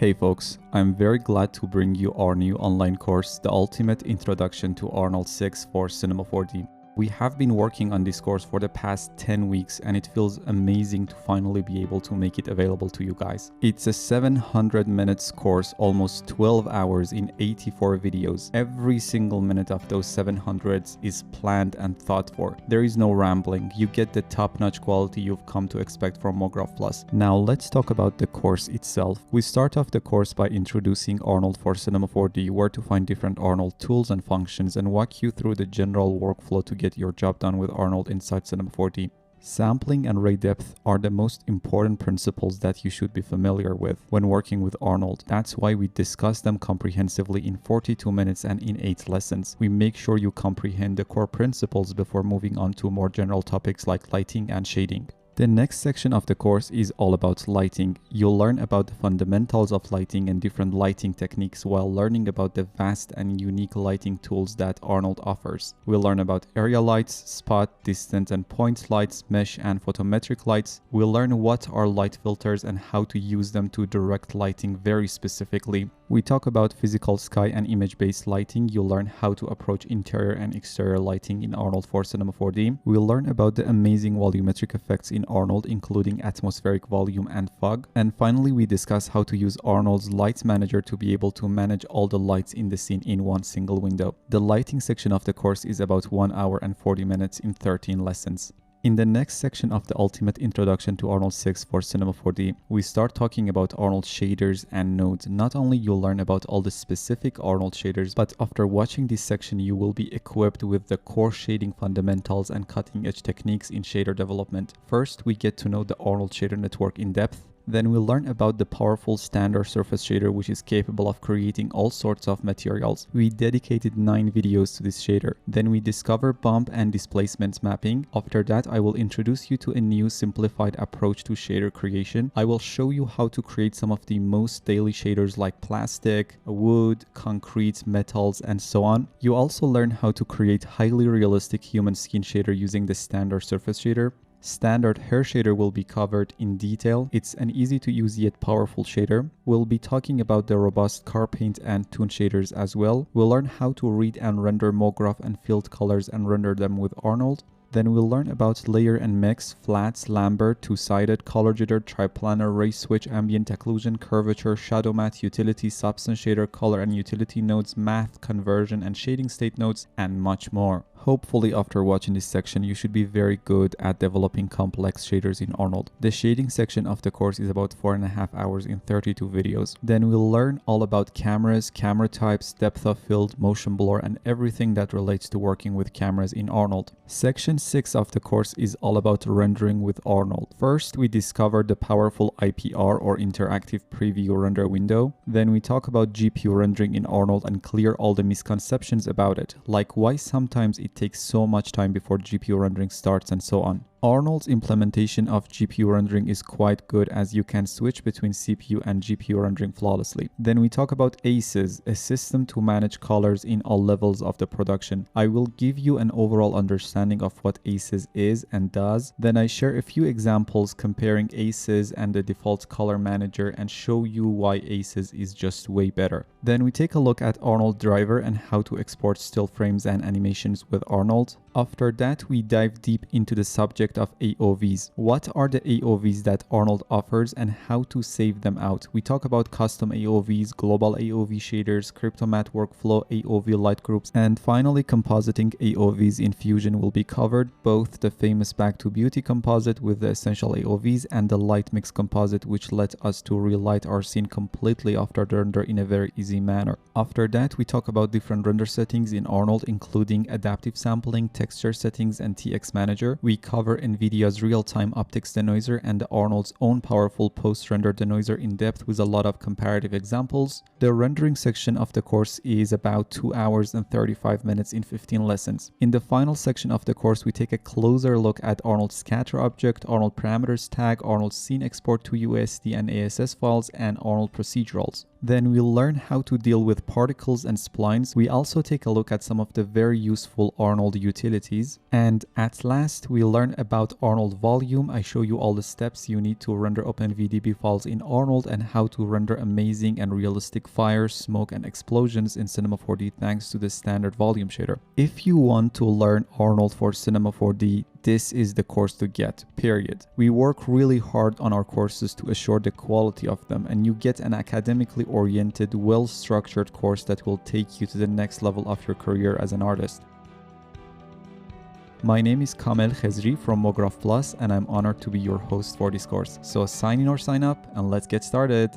Hey folks, I'm very glad to bring you our new online course, The Ultimate Introduction to Arnold 6 for Cinema 4D. We have been working on this course for the past 10 weeks and it feels amazing to finally be able to make it available to you guys. It's a 700 minutes course, almost 12 hours in 84 videos. Every single minute of those 700s is planned and thought for. There is no rambling. You get the top-notch quality you've come to expect from MoGraph Plus. Now let's talk about the course itself. We start off the course by introducing Arnold for Cinema 4D, where to find different Arnold tools and functions, and walk you through the general workflow to get your job done with Arnold inside Cinema 4D. Sampling and ray depth are the most important principles that you should be familiar with when working with Arnold. That's why we discuss them comprehensively in 42 minutes and in 8 lessons. We make sure you comprehend the core principles before moving on to more general topics like lighting and shading. The next section of the course is all about lighting. You'll learn about the fundamentals of lighting and different lighting techniques while learning about the vast and unique lighting tools that Arnold offers. We'll learn about area lights, spot, distance and point lights, mesh and photometric lights. We'll learn what are light filters and how to use them to direct lighting very specifically. We talk about physical sky and image-based lighting. You'll learn how to approach interior and exterior lighting in Arnold for Cinema 4D. We'll learn about the amazing volumetric effects in Arnold, including atmospheric volume and fog. And finally, we discuss how to use Arnold's Light Manager to be able to manage all the lights in the scene in one single window. The lighting section of the course is about 1 hour and 40 minutes in 13 lessons. In the next section of the Ultimate Introduction to Arnold 6 for Cinema 4D, we start talking about Arnold shaders and nodes. Not only you'll learn about all the specific Arnold shaders, but after watching this section, you will be equipped with the core shading fundamentals and cutting-edge techniques in shader development. First, we get to know the Arnold shader network in depth. Then we'll learn about the powerful standard surface shader, which is capable of creating all sorts of materials. We dedicated 9 videos to this shader. Then we discover bump and displacement mapping. After that, I will introduce you to a new simplified approach to shader creation. I will show you how to create some of the most daily shaders like plastic, wood, concrete, metals, and so on. You also learn how to create highly realistic human skin shader using the standard surface shader. Standard hair shader will be covered in detail. It's an easy to use yet powerful shader. We'll be talking about the robust car paint and toon shaders as well. We'll learn how to read and render MoGraph and field colors and render them with Arnold. Then we'll learn about layer and mix, flats, Lambert, two-sided, color jitter, triplanar, ray switch, ambient occlusion, curvature, shadow matte, utility, substance shader, color and utility nodes, math, conversion and shading state nodes, and much more. Hopefully after watching this section, you should be very good at developing complex shaders in Arnold. The shading section of the course is about 4.5 hours in 32 videos. Then we'll learn all about cameras, camera types, depth of field, motion blur, and everything that relates to working with cameras in Arnold. Section 6 of the course is all about rendering with Arnold. First, we discover the powerful IPR or interactive preview render window. Then we talk about GPU rendering in Arnold and clear all the misconceptions about it, like why sometimes it takes so much time before GPU rendering starts and so on. Arnold's implementation of GPU rendering is quite good as you can switch between CPU and GPU rendering flawlessly. Then we talk about ACES, a system to manage colors in all levels of the production. I will give you an overall understanding of what ACES is and does. Then I share a few examples comparing ACES and the default color manager and show you why ACES is just way better. Then we take a look at Arnold Driver and how to export still frames and animations with Arnold. After that, we dive deep into the subject of AOVs. What are the AOVs that Arnold offers and how to save them out? We talk about custom AOVs, global AOV shaders, CryptoMatte workflow, AOV light groups, and finally compositing AOVs in Fusion will be covered, both the famous Back to Beauty composite with the essential AOVs and the light mix composite, which let us to relight our scene completely after the render in a very easy manner. After that, we talk about different render settings in Arnold, including adaptive sampling, texture settings, and TX Manager. We cover NVIDIA's real-time optics denoiser and Arnold's own powerful post-render denoiser in depth with a lot of comparative examples. The rendering section of the course is about 2 hours and 35 minutes in 15 lessons. In the final section of the course, we take a closer look at Arnold scatter object, Arnold parameters tag, Arnold scene export to USD and ASS files, and Arnold procedurals. Then we'll learn how to deal with particles and splines. We also take a look at some of the very useful Arnold utilities. And at last, we'll learn about Arnold Volume. I show you all the steps you need to render OpenVDB files in Arnold and how to render amazing and realistic fire, smoke, and explosions in Cinema 4D thanks to the standard volume shader. If you want to learn Arnold for Cinema 4D, this is the course to get, period. We work really hard on our courses to assure the quality of them, and you get an academically oriented, well-structured course that will take you to the next level of your career as an artist. My name is Kamel Khezri from MoGraph Plus, and I'm honored to be your host for this course. So sign in or sign up, and let's get started.